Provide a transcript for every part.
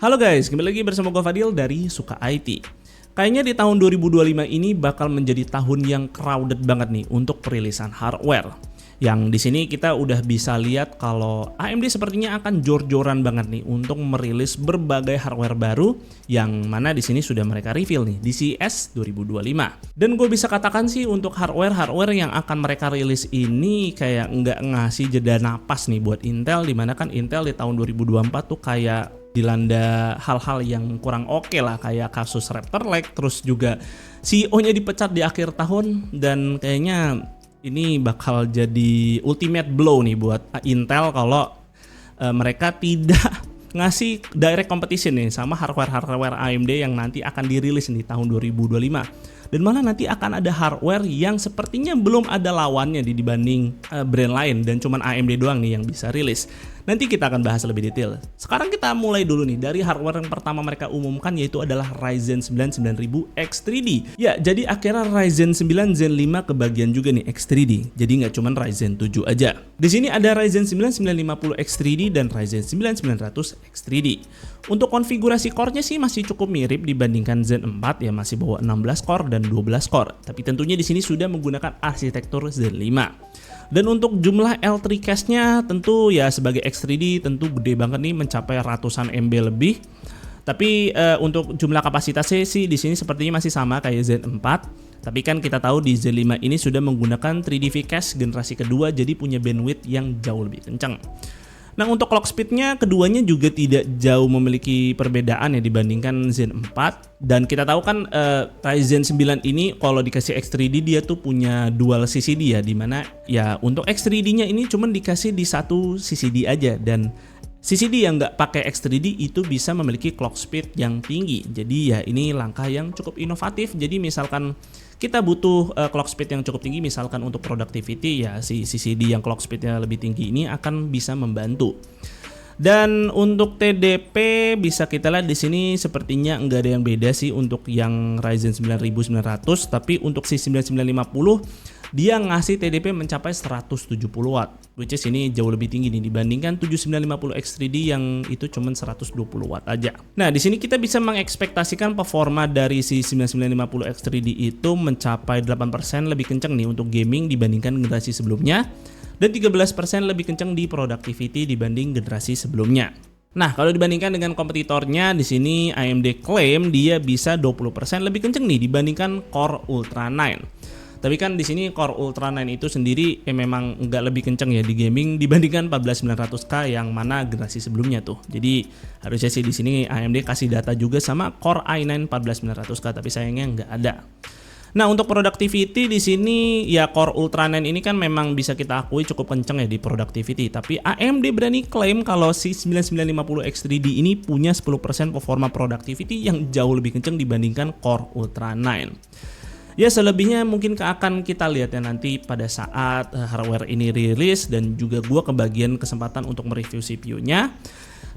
Halo guys, kembali lagi bersama gue Fadil dari Suka IT. Kayaknya di tahun 2025 ini bakal menjadi tahun yang crowded banget nih untuk perilisan hardware. Yang di sini kita udah bisa lihat kalau AMD sepertinya akan jor-joran banget nih untuk merilis berbagai hardware baru yang mana di sini sudah mereka reveal nih di CES 2025. Dan gue bisa katakan sih untuk hardware yang akan mereka rilis ini kayak nggak ngasih jeda napas nih buat Intel, dimana kan Intel di tahun 2024 tuh kayak dilanda hal-hal yang kurang oke lah, kayak kasus Raptor Lake, terus juga CEO-nya dipecat di akhir tahun, dan kayaknya ini bakal jadi ultimate blow nih buat Intel kalau mereka tidak ngasih direct competition nih sama hardware AMD yang nanti akan dirilis di tahun 2025. Dan malah nanti akan ada hardware yang sepertinya belum ada lawannya dibanding brand lain, dan cuman AMD doang nih yang bisa rilis. Nanti kita akan bahas lebih detail. Sekarang kita mulai dulu nih dari hardware yang pertama mereka umumkan, yaitu adalah Ryzen 9 9000 X3D. Ya, jadi akhirnya Ryzen 9 Zen 5 kebagian juga nih X3D. Jadi nggak cuman Ryzen 7 aja. Di sini ada Ryzen 9 950 X3D dan Ryzen 9 900 X3D. Untuk konfigurasi core-nya sih masih cukup mirip dibandingkan Zen 4, ya masih bawa 16 core dan 12 core. Tapi tentunya di sini sudah menggunakan arsitektur Zen 5. Dan untuk jumlah L3 cache-nya tentu ya sebagai X3D tentu gede banget nih, mencapai ratusan MB lebih. Tapi untuk jumlah kapasitasnya sih di sini sepertinya masih sama kayak Zen 4. Tapi kan kita tahu di Zen 5 ini sudah menggunakan 3D V-Cache generasi kedua, jadi punya bandwidth yang jauh lebih kencang. Nah, untuk clock speed-nya keduanya juga tidak jauh memiliki perbedaan ya dibandingkan Zen 4. Dan kita tahu kan Ryzen 9 ini kalau dikasih X3D dia tuh punya dual CCD ya, dimana ya untuk X3D-nya ini cuman dikasih di satu CCD aja, dan CCD yang nggak pakai X3D itu bisa memiliki clock speed yang tinggi. Jadi ya ini langkah yang cukup inovatif. Jadi misalkan kita butuh clock speed yang cukup tinggi, misalkan untuk productivity, ya si CCD yang clock speednya lebih tinggi ini akan bisa membantu. Dan untuk TDP bisa kita lihat di sini sepertinya nggak ada yang beda sih untuk yang Ryzen 9900, tapi untuk si 9950 dia ngasih TDP mencapai 170 watt, which is ini jauh lebih tinggi nih dibandingkan 7950 X3D yang itu cuma 120 watt aja. Nah, di sini kita bisa mengekspektasikan performa dari si 9950 X3D itu mencapai 8% lebih kencang nih untuk gaming dibandingkan generasi sebelumnya, dan 13% lebih kencang di productivity dibanding generasi sebelumnya. Nah, kalau dibandingkan dengan kompetitornya, di sini AMD klaim dia bisa 20% lebih kencang nih dibandingkan Core Ultra 9. Tapi kan di sini Core Ultra 9 itu sendiri memang nggak lebih kenceng ya di gaming dibandingkan 14900K yang mana generasi sebelumnya tuh. Jadi harusnya sih di sini AMD kasih data juga sama Core i9 14900K, tapi sayangnya nggak ada. Nah, untuk productivity di sini ya Core Ultra 9 ini kan memang bisa kita akui cukup kenceng ya di productivity, tapi AMD berani klaim kalau si 9950 X3D ini punya 10% performa productivity yang jauh lebih kenceng dibandingkan Core Ultra 9. Ya, selebihnya mungkin akan kita lihat ya nanti pada saat hardware ini rilis, dan juga gua kebagian kesempatan untuk mereview CPU-nya.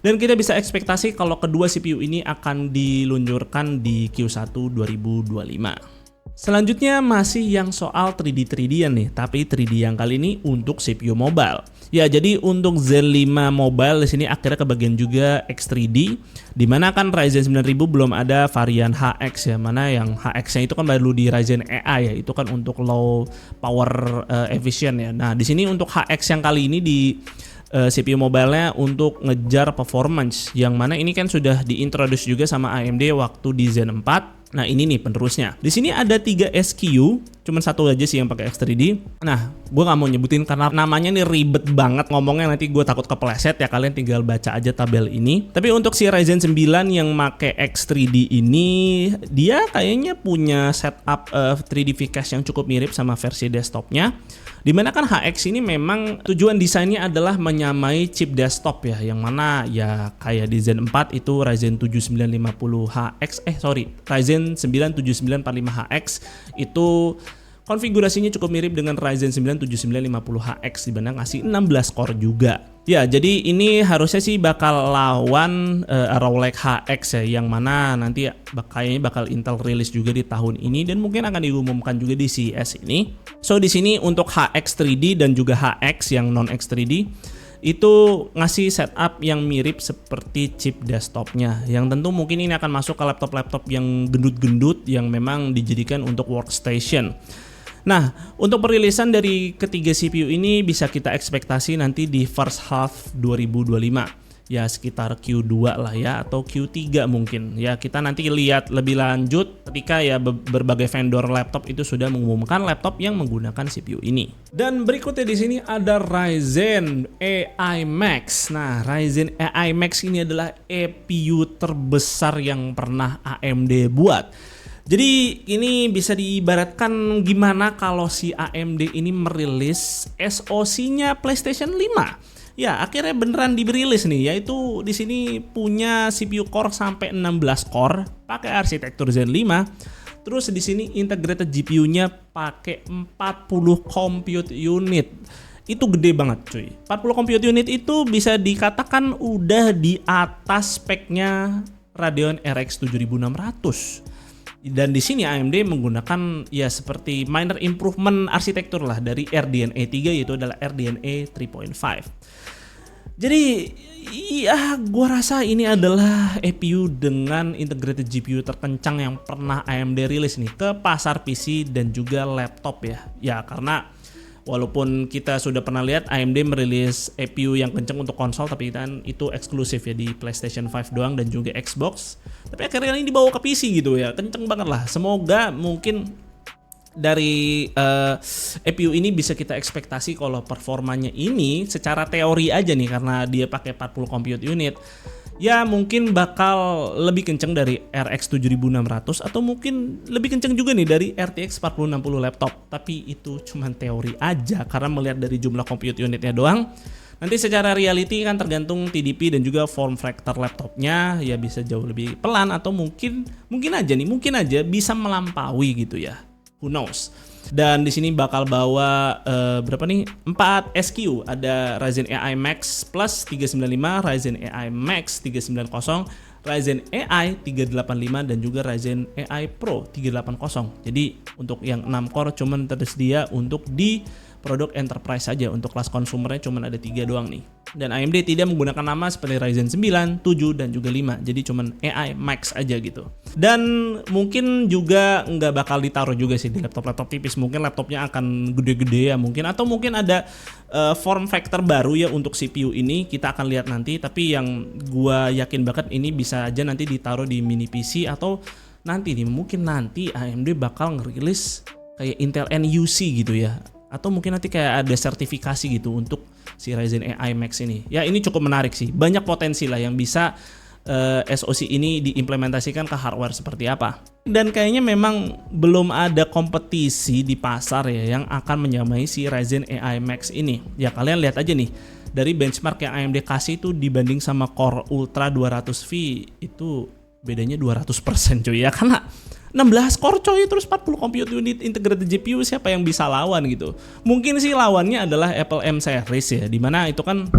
Dan kita bisa ekspektasi kalau kedua CPU ini akan diluncurkan di Q1 2025. Selanjutnya masih yang soal 3D-3D-an nih, tapi 3D yang kali ini untuk CPU mobile. Ya, jadi untuk Zen 5 mobile di sini akhirnya kebagian juga X3D, dimana kan Ryzen 9000 belum ada varian HX ya, mana yang HX-nya itu kan baru di Ryzen AI ya, itu kan untuk low power efficient ya. Nah, di sini untuk HX yang kali ini di CPU mobile-nya untuk ngejar performance, yang mana ini kan sudah diintroduce juga sama AMD waktu di Zen 4. Nah, ini nih penerusnya. Di sini ada 3 SKU, cuman satu aja sih yang pakai X3D. Nah, gue nggak mau nyebutin karena namanya nih ribet banget ngomongnya, nanti gue takut kepleset ya, kalian tinggal baca aja tabel ini. Tapi untuk si Ryzen 9 yang pakai X3D ini, dia kayaknya punya setup 3D V-Cache yang cukup mirip sama versi desktopnya. Dimana kan HX ini memang tujuan desainnya adalah menyamai chip desktop ya, yang mana ya kayak di Zen 4 itu Ryzen 7950HX, Ryzen 9 7945HX itu konfigurasinya cukup mirip dengan Ryzen 9 7950HX, dimana ngasih 16 core juga. Ya, jadi ini harusnya sih bakal lawan Arrow Lake HX ya, yang mana nanti kayaknya bakal Intel rilis juga di tahun ini dan mungkin akan diumumkan juga di CES ini. So di sini untuk HX 3D dan juga HX yang non X 3D itu ngasih setup yang mirip seperti chip desktopnya, yang tentu mungkin ini akan masuk ke laptop-laptop yang gendut-gendut yang memang dijadikan untuk workstation. Nah, untuk perilisan dari ketiga CPU ini bisa kita ekspektasi nanti di first half 2025. Ya sekitar Q2 lah ya, atau Q3 mungkin. Ya kita nanti lihat lebih lanjut ketika ya berbagai vendor laptop itu sudah mengumumkan laptop yang menggunakan CPU ini. Dan berikutnya di sini ada Ryzen AI Max. Nah, Ryzen AI Max ini adalah CPU terbesar yang pernah AMD buat. Jadi ini bisa diibaratkan gimana kalau si AMD ini merilis SoC-nya PlayStation 5. Ya, akhirnya beneran dirilis nih, yaitu di sini punya CPU core sampai 16 core, pakai arsitektur Zen 5. Terus di sini integrated GPU-nya pakai 40 compute unit. Itu gede banget, cuy. 40 compute unit itu bisa dikatakan udah di atas speknya Radeon RX 7600. Dan di sini AMD menggunakan ya seperti minor improvement arsitektur lah dari RDNA 3, yaitu adalah RDNA 3.5. Jadi ya gua rasa ini adalah CPU dengan integrated GPU terkencang yang pernah AMD rilis nih ke pasar PC dan juga laptop ya. Ya karena walaupun kita sudah pernah lihat AMD merilis CPU yang kencang untuk konsol, tapi kan itu eksklusif ya di PlayStation 5 doang dan juga Xbox. Tapi akhirnya ini dibawa ke PC gitu ya, kenceng banget lah. Semoga mungkin dari CPU ini bisa kita ekspektasi kalau performanya ini secara teori aja nih, karena dia pakai 40 compute unit, ya mungkin bakal lebih kenceng dari RX 7600 atau mungkin lebih kenceng juga nih dari RTX 4060 laptop. Tapi itu cuman teori aja karena melihat dari jumlah compute unitnya doang. Nanti secara reality kan tergantung TDP dan juga form factor laptopnya, ya bisa jauh lebih pelan atau mungkin aja bisa melampaui gitu ya. Who knows? Dan di sini bakal bawa berapa nih? 4 SKU. Ada Ryzen AI Max Plus 395, Ryzen AI Max 390, Ryzen AI 385 dan juga Ryzen AI Pro 380. Jadi untuk yang 6 core cuman tersedia untuk di produk enterprise saja. Untuk kelas konsumernya cuman ada 3 doang nih. Dan AMD tidak menggunakan nama seperti Ryzen 9, 7 dan juga 5. Jadi cuman AI Max aja gitu. Dan mungkin juga nggak bakal ditaruh juga sih di laptop-laptop tipis. Mungkin laptopnya akan gede-gede ya mungkin, atau mungkin ada form factor baru ya untuk CPU ini. Kita akan lihat nanti. Tapi yang gua yakin banget ini bisa aja nanti ditaruh di mini PC, atau nanti nih mungkin nanti AMD bakal ngerilis kayak Intel NUC gitu ya. Atau mungkin nanti kayak ada sertifikasi gitu untuk si Ryzen AI Max ini. Ya ini cukup menarik sih. Banyak potensi lah yang bisa SoC ini diimplementasikan ke hardware seperti apa. Dan kayaknya memang belum ada kompetisi di pasar ya yang akan menyamai si Ryzen AI Max ini. Ya kalian lihat aja nih, dari benchmark yang AMD kasih itu dibanding sama Core Ultra 200V itu bedanya 200% cuy ya, karena 16 core coy, terus 40 compute unit integrated GPU, siapa yang bisa lawan gitu. Mungkin sih lawannya adalah Apple M series ya, dimana itu kan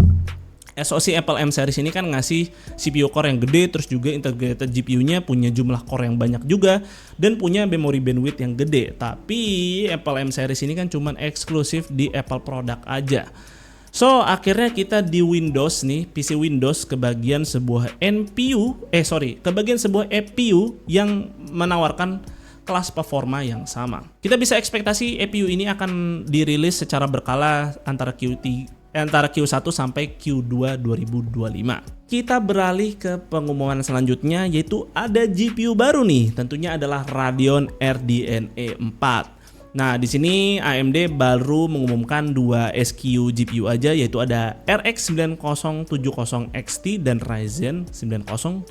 SoC Apple M series ini kan ngasih CPU core yang gede, terus juga integrated GPU-nya punya jumlah core yang banyak juga, dan punya memory bandwidth yang gede. Tapi Apple M series ini kan cuman eksklusif di Apple product aja. So akhirnya kita di Windows nih, PC Windows kebagian sebuah kebagian sebuah EPU yang menawarkan kelas performa yang sama. Kita bisa ekspektasi EPU ini akan dirilis secara berkala antara Q1 sampai Q2 2025. Kita beralih ke pengumuman selanjutnya, yaitu ada GPU baru nih, tentunya adalah Radeon RDNA 4. Nah, di sini AMD baru mengumumkan 2 SKU GPU aja, yaitu ada RX 9070 XT dan Ryzen 9070.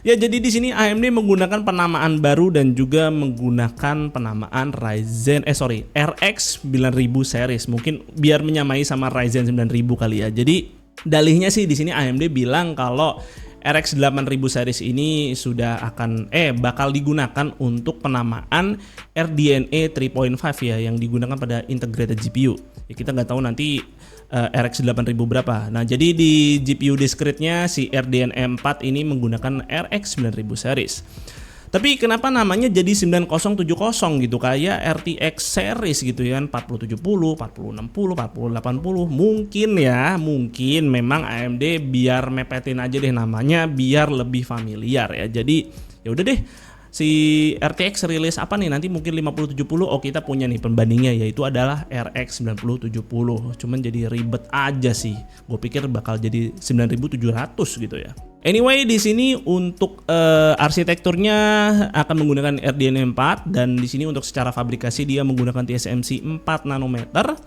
Ya, jadi di sini AMD menggunakan penamaan baru dan juga menggunakan penamaan RX 9000 series. Mungkin biar menyamai sama Ryzen 9000 kali ya. Jadi dalihnya sih di sini AMD bilang kalau RX 8000 series ini sudah bakal digunakan untuk penamaan RDNA 3.5 ya, yang digunakan pada integrated GPU. Ya, kita nggak tahu nanti RX 8000 berapa. Nah, jadi di GPU discrete-nya si RDNA 4 ini menggunakan RX 9000 series. Tapi kenapa namanya jadi 9070 gitu, kayak RTX series gitu ya, 4070, 4060, 4080. Mungkin memang AMD biar mepetin aja deh namanya biar lebih familiar ya. Jadi ya udah deh, si RTX rilis apa nih nanti, mungkin 5070. Oh, kita punya nih pembandingnya, yaitu adalah RX 9070. Cuman jadi ribet aja sih. Gue pikir bakal jadi 9700 gitu ya. Anyway, di sini untuk arsitekturnya akan menggunakan RDNA 4, dan di sini untuk secara fabrikasi dia menggunakan TSMC 4 nanometer.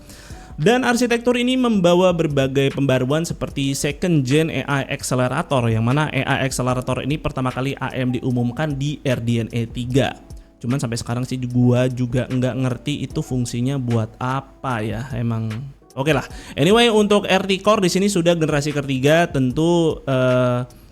Dan arsitektur ini membawa berbagai pembaruan seperti second gen AI Accelerator, yang mana AI Accelerator ini pertama kali AMD umumkan di RDNA 3. Cuman sampai sekarang sih gua juga nggak ngerti itu fungsinya buat apa ya, emang. Oke lah. Anyway, untuk RT Core di sini sudah generasi ketiga, tentu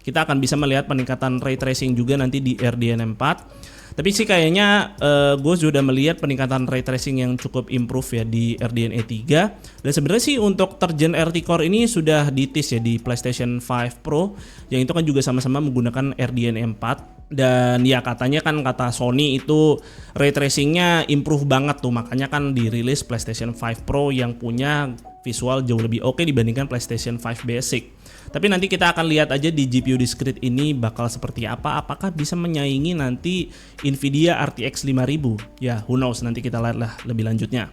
kita akan bisa melihat peningkatan ray tracing juga nanti di RDNA 4. Tapi sih kayaknya gue sudah melihat peningkatan ray tracing yang cukup improve ya di RDNA 3. Dan sebenarnya sih untuk third gen RT Core ini sudah ditis ya di PlayStation 5 Pro, yang itu kan juga sama-sama menggunakan RDNA 4. Dan ya katanya kan kata Sony itu ray tracingnya improve banget tuh, makanya kan dirilis PlayStation 5 Pro yang punya visual jauh lebih oke dibandingkan PlayStation 5 Basic. Tapi nanti kita akan lihat aja di GPU Discrete ini bakal seperti apa, apakah bisa menyaingi nanti Nvidia RTX 5000. Ya, who knows, nanti kita lihat lah lebih lanjutnya.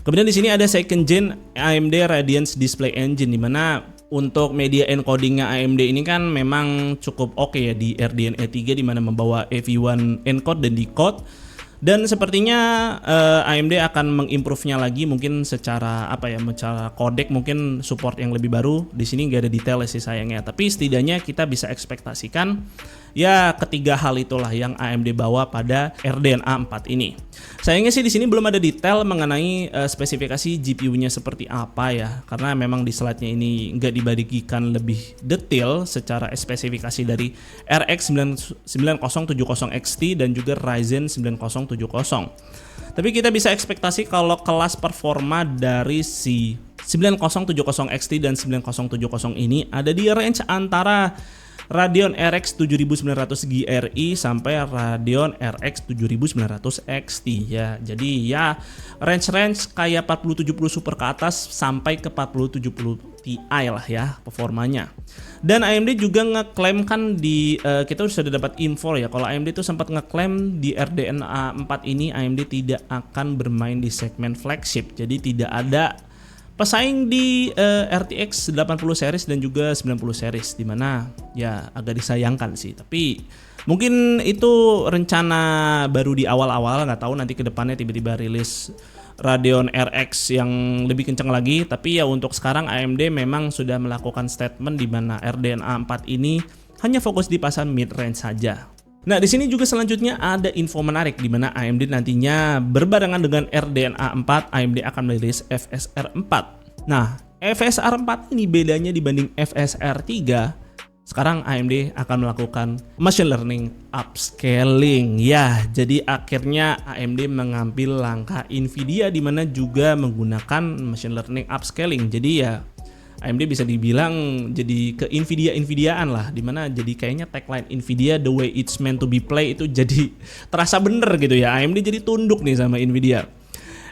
Kemudian di sini ada second gen AMD Radiance Display Engine, di mana untuk media encodingnya AMD ini kan memang cukup oke ya di RDNA 3, di mana membawa AV1 encode dan decode. Dan sepertinya AMD akan mengimprove-nya lagi, mungkin secara secara codec mungkin support yang lebih baru. Di sini nggak ada detail sih sayangnya, tapi setidaknya kita bisa ekspektasikan ya ketiga hal itulah yang AMD bawa pada RDNA 4 ini. Sayangnya sih di sini belum ada detail mengenai spesifikasi GPU-nya seperti apa ya, karena memang di slide-nya ini nggak dibagikan lebih detail secara spesifikasi dari RX 9070 XT dan juga Ryzen 9070. Tapi kita bisa ekspektasi kalau kelas performa dari si 9070 XT dan 9070 ini ada di range antara Radeon RX 7900 GRI sampai Radeon RX 7900 XT ya. Jadi ya range kayak 4070 Super ke atas sampai ke 4070 Ti lah ya performanya. Dan AMD juga ngeklaim kan di kita sudah dapat info ya, kalau AMD itu sempat ngeklaim di RDNA 4 ini AMD tidak akan bermain di segmen flagship. Jadi tidak ada pesaing di RTX 80 series dan juga 90 series, dimana ya agak disayangkan sih. Tapi mungkin itu rencana baru di awal-awal, nggak tahu nanti kedepannya tiba-tiba rilis Radeon RX yang lebih kencang lagi. Tapi ya untuk sekarang AMD memang sudah melakukan statement di mana RDNA 4 ini hanya fokus di pasar mid range saja. Nah, di sini juga selanjutnya ada info menarik di mana AMD nantinya berbarengan dengan RDNA 4, AMD akan merilis FSR 4. Nah, FSR 4 ini bedanya dibanding FSR 3. Sekarang AMD akan melakukan machine learning upscaling. Ya, jadi akhirnya AMD mengambil langkah Nvidia di mana juga menggunakan machine learning upscaling. Jadi ya AMD bisa dibilang jadi ke Nvidia-Nvidiaan lah, dimana jadi kayaknya tagline Nvidia the way it's meant to be play itu jadi terasa bener gitu ya. AMD jadi tunduk nih sama Nvidia.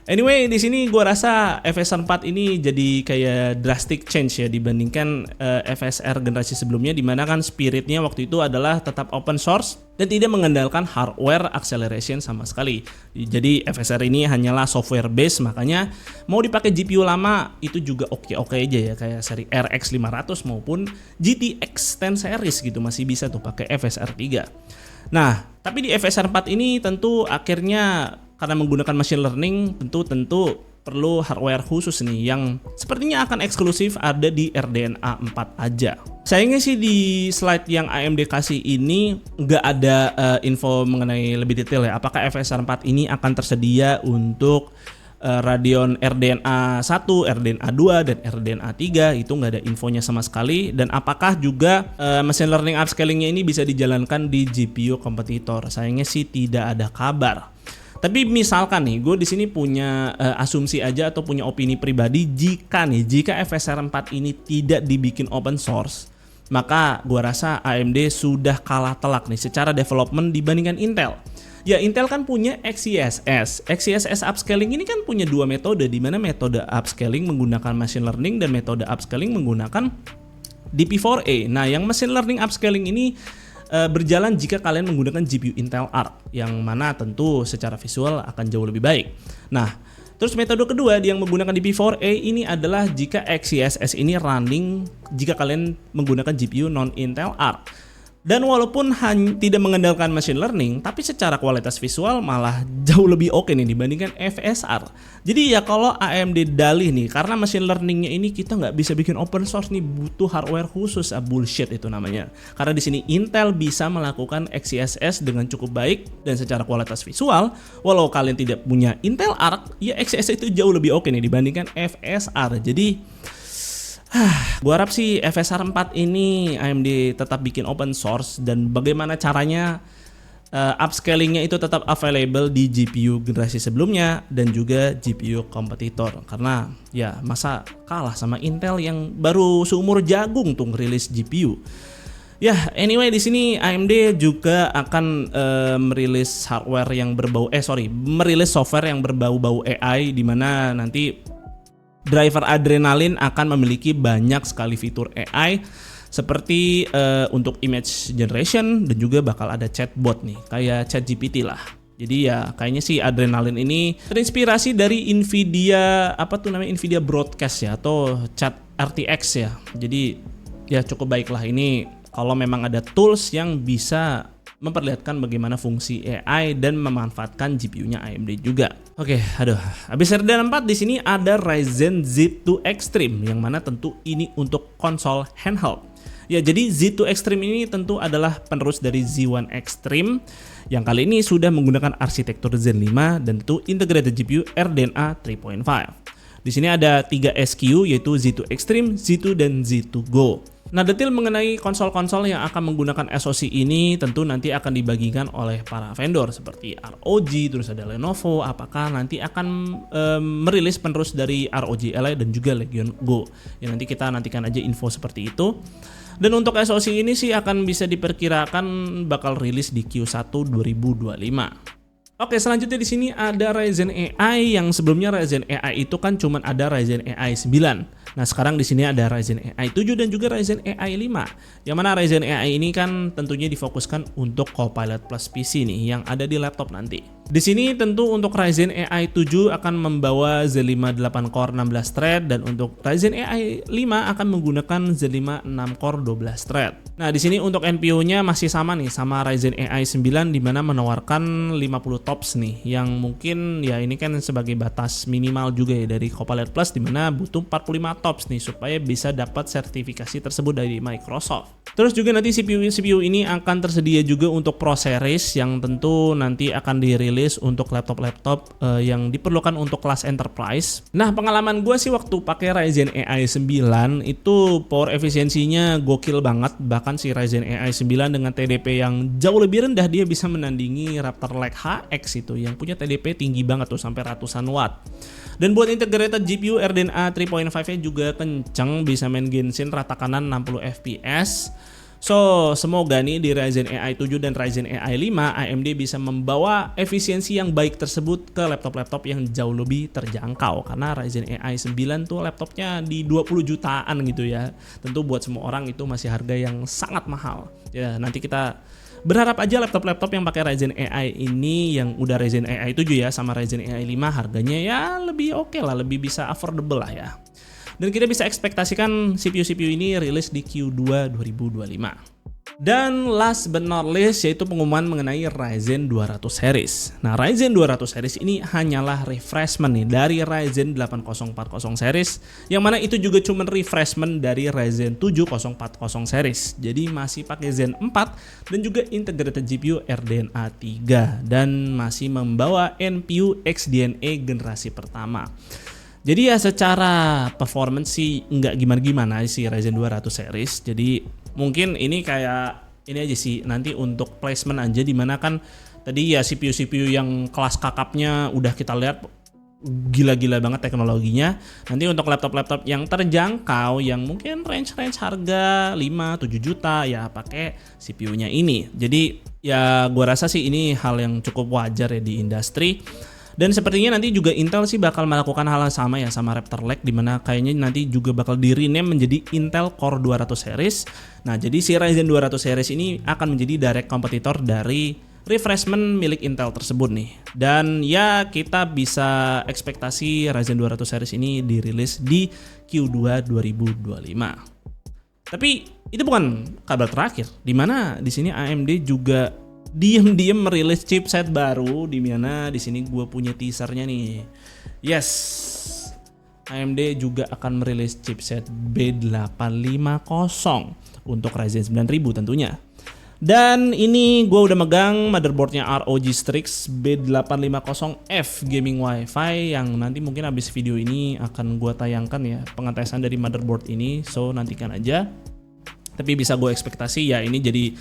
Anyway, di sini gue rasa FSR 4 ini jadi kayak drastic change ya dibandingkan FSR generasi sebelumnya, dimana kan spiritnya waktu itu adalah tetap open source dan tidak mengandalkan hardware acceleration sama sekali. Jadi FSR ini hanyalah software base, makanya mau dipakai GPU lama itu juga oke-oke aja ya, kayak seri RX 500 maupun GTX 10 series gitu masih bisa tuh pakai FSR 3. Nah, tapi di FSR 4 ini tentu akhirnya karena menggunakan machine learning tentu perlu hardware khusus nih yang sepertinya akan eksklusif ada di RDNA 4 aja. Sayangnya sih di slide yang AMD kasih ini nggak ada info mengenai lebih detail ya, apakah FSR 4 ini akan tersedia untuk Radeon RDNA 1, RDNA 2, dan RDNA 3, itu nggak ada infonya sama sekali. Dan apakah juga machine learning upscalingnya ini bisa dijalankan di GPU kompetitor? Sayangnya sih tidak ada kabar. Tapi misalkan nih, gue di sini punya asumsi aja atau punya opini pribadi, jika FSR 4 ini tidak dibikin open source, maka gua rasa AMD sudah kalah telak nih secara development dibandingkan Intel. Ya, Intel kan punya XeSS. XeSS upscaling ini kan punya dua metode, di mana metode upscaling menggunakan machine learning dan metode upscaling menggunakan DP4a. Nah, yang machine learning upscaling ini berjalan jika kalian menggunakan GPU Intel Arc, yang mana tentu secara visual akan jauh lebih baik. Nah, terus metode kedua yang menggunakan DP4a ini adalah jika XeSS ini running jika kalian menggunakan GPU non Intel Arc. Dan walaupun tidak mengandalkan machine learning, tapi secara kualitas visual malah jauh lebih oke nih dibandingkan FSR. Jadi ya kalau AMD dalih nih, karena machine learningnya ini kita nggak bisa bikin open source nih, butuh hardware khusus, bullshit itu namanya. Karena di sini Intel bisa melakukan XeSS dengan cukup baik dan secara kualitas visual, walau kalian tidak punya Intel Arc, ya XeSS itu jauh lebih oke nih dibandingkan FSR. Jadi gua harap sih FSR 4 ini AMD tetap bikin open source, dan bagaimana caranya upscalingnya itu tetap available di GPU generasi sebelumnya dan juga GPU kompetitor. Karena ya masa kalah sama Intel yang baru seumur jagung tuh ngerilis GPU. Ya, anyway di sini AMD juga akan merilis merilis software yang berbau-bau AI, di mana nanti driver Adrenalin akan memiliki banyak sekali fitur AI seperti untuk image generation, dan juga bakal ada chatbot nih kayak ChatGPT lah. Jadi ya kayaknya sih Adrenalin ini terinspirasi dari Nvidia Nvidia Broadcast ya, atau Chat RTX ya. Jadi ya cukup baiklah ini kalau memang ada tools yang bisa memperlihatkan bagaimana fungsi AI dan memanfaatkan GPU-nya AMD juga. Oke, habis RDNA 4 di sini ada Ryzen Z2 Extreme, yang mana tentu ini untuk konsol handheld. Ya, jadi Z2 Extreme ini tentu adalah penerus dari Z1 Extreme yang kali ini sudah menggunakan arsitektur Zen 5 dan tentu integrated GPU RDNA 3.5. Di sini ada 3 SKU yaitu Z2 Extreme, Z2 dan Z2 Go. Nah, detail mengenai konsol-konsol yang akan menggunakan SoC ini tentu nanti akan dibagikan oleh para vendor seperti ROG, terus ada Lenovo, apakah nanti akan merilis penerus dari ROG Ally dan juga Legion Go. Ya, nanti kita nantikan aja info seperti itu. Dan untuk SoC ini sih akan bisa diperkirakan bakal rilis di Q1 2025. Oke, selanjutnya di sini ada Ryzen AI, yang sebelumnya Ryzen AI itu kan cuma ada Ryzen AI 9. Nah, sekarang di sini ada Ryzen AI 7 dan juga Ryzen AI 5. Yang mana Ryzen AI ini kan tentunya difokuskan untuk Copilot Plus PC nih yang ada di laptop nanti. Di sini tentu untuk Ryzen AI 7 akan membawa Z5 8 core 16 thread, dan untuk Ryzen AI 5 akan menggunakan Z5 6 core 12 thread. Nah, di sini untuk NPU-nya masih sama nih sama Ryzen AI 9, di mana menawarkan 50 tops nih, yang mungkin ya ini kan sebagai batas minimal juga ya dari Copilot Plus, di mana butuh 45 tops nih supaya bisa dapat sertifikasi tersebut dari Microsoft. Terus juga nanti CPU ini akan tersedia juga untuk Pro Series, yang tentu nanti akan dirilis untuk laptop-laptop yang diperlukan untuk kelas enterprise. Nah, pengalaman gue sih waktu pakai Ryzen AI 9 itu power efisiensinya gokil banget. Bahkan si Ryzen AI 9 dengan TDP yang jauh lebih rendah dia bisa menandingi Raptor Lake HX itu yang punya TDP tinggi banget tuh sampai ratusan watt. Dan buat integrated GPU RDNA 3.5-nya juga kenceng, bisa main Genshin rata kanan 60 fps. So, semoga nih di Ryzen AI 7 dan Ryzen AI 5 AMD bisa membawa efisiensi yang baik tersebut ke laptop-laptop yang jauh lebih terjangkau. Karena Ryzen AI 9 tuh laptopnya di 20 jutaan gitu ya. Tentu buat semua orang itu masih harga yang sangat mahal. Ya, nanti kita berharap aja laptop-laptop yang pakai Ryzen AI ini yang udah Ryzen AI 7 ya sama Ryzen AI 5 harganya ya lebih oke lah, lebih bisa affordable lah ya. Dan kita bisa ekspektasikan CPU-CPU ini rilis di Q2 2025. Dan last but not least yaitu pengumuman mengenai Ryzen 200 series. Nah, Ryzen 200 series ini hanyalah refreshment nih dari Ryzen 8040 series, yang mana itu juga cuma refreshment dari Ryzen 7040 series. Jadi masih pakai Zen 4 dan juga integrated GPU RDNA 3 dan masih membawa NPU XDNA generasi pertama. Jadi ya secara performance sih nggak gimana-gimana sih Ryzen 200 series. Jadi mungkin ini kayak ini aja sih nanti untuk placement aja, dimana kan tadi ya CPU-CPU yang kelas kakapnya udah kita lihat gila-gila banget teknologinya. Nanti untuk laptop-laptop yang terjangkau yang mungkin range harga 5-7 juta ya pakai CPU-nya ini. Jadi ya gua rasa sih ini hal yang cukup wajar ya di industri. Dan sepertinya nanti juga Intel sih bakal melakukan hal yang sama ya sama Raptor Lake, dimana kayaknya nanti juga bakal di-rename menjadi Intel Core 200 series. Nah, jadi si Ryzen 200 series ini akan menjadi direct kompetitor dari refreshment milik Intel tersebut nih. Dan ya kita bisa ekspektasi Ryzen 200 series ini dirilis di Q2 2025. Tapi itu bukan kabar terakhir, dimana di sini AMD juga diem merilis chipset baru, di mana di sini gue punya teasernya nih. Yes, AMD juga akan merilis chipset B850 untuk Ryzen 9000 tentunya. Dan ini gue udah megang motherboardnya ROG Strix B850F Gaming Wi-Fi yang nanti mungkin habis video ini akan gue tayangkan ya pengetesan dari motherboard ini, so nantikan aja. Tapi bisa gue ekspektasi ya ini jadi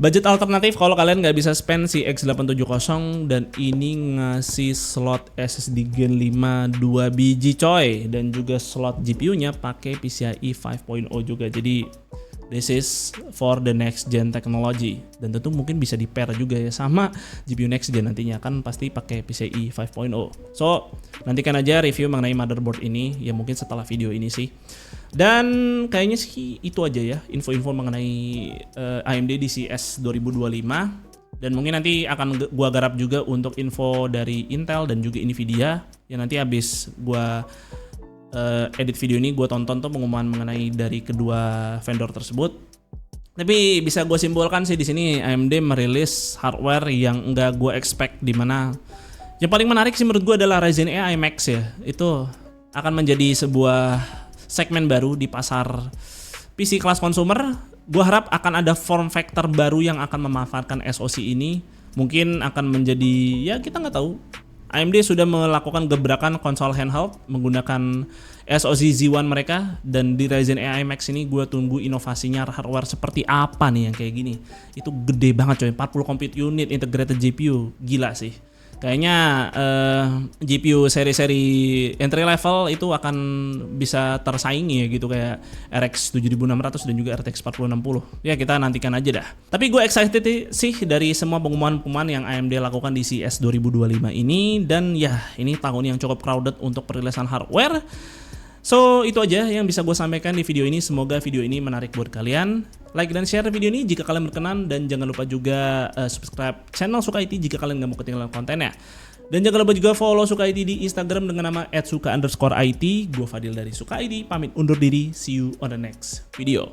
budget alternatif kalau kalian nggak bisa spend si X870 dan ini ngasih slot SSD Gen 5 2 biji coy, dan juga slot GPU-nya pakai PCIe 5.0 juga. Jadi this is for the next gen technology, dan tentu mungkin bisa di pair juga ya sama GPU next gen nantinya kan pasti pakai PCIe 5.0. So nantikan aja review mengenai motherboard ini ya mungkin setelah video ini sih. Dan kayaknya sih itu aja ya info-info mengenai AMD di CES 2025. Dan mungkin nanti akan gua garap juga untuk info dari Intel dan juga Nvidia. Ya nanti habis gua edit video ini gua tonton tuh pengumuman mengenai dari kedua vendor tersebut. Tapi bisa gua simpulkan sih di sini AMD merilis hardware yang enggak gua expect, di mana yang paling menarik sih menurut gua adalah Ryzen AI Max ya. Itu akan menjadi sebuah segmen baru di pasar PC kelas consumer. Gua harap akan ada form factor baru yang akan memanfaatkan SoC ini. Mungkin akan menjadi, ya kita nggak tahu. AMD sudah melakukan gebrakan konsol handheld menggunakan SoC Z1 mereka, dan di Ryzen AI Max ini gue tunggu inovasinya hardware seperti apa nih yang kayak gini. Itu gede banget coy, 40 compute unit integrated GPU, gila sih. Kayaknya GPU seri-seri entry level itu akan bisa tersaingi ya gitu, kayak RX 7600 dan juga RTX 4060. Ya kita nantikan aja dah. Tapi gue excited sih dari semua pengumuman-pengumuman yang AMD lakukan di CES 2025 ini. Dan ya ini tahun yang cukup crowded untuk perilisan hardware. So itu aja yang bisa gue sampaikan di video ini. Semoga video ini menarik buat kalian. Like dan share video ini jika kalian berkenan, dan jangan lupa juga subscribe channel Suka IT jika kalian gak mau ketinggalan kontennya. Dan jangan lupa juga follow Suka IT di Instagram dengan nama @suka_it. Gue Fadil dari Suka IT pamit undur diri. See you on the next video.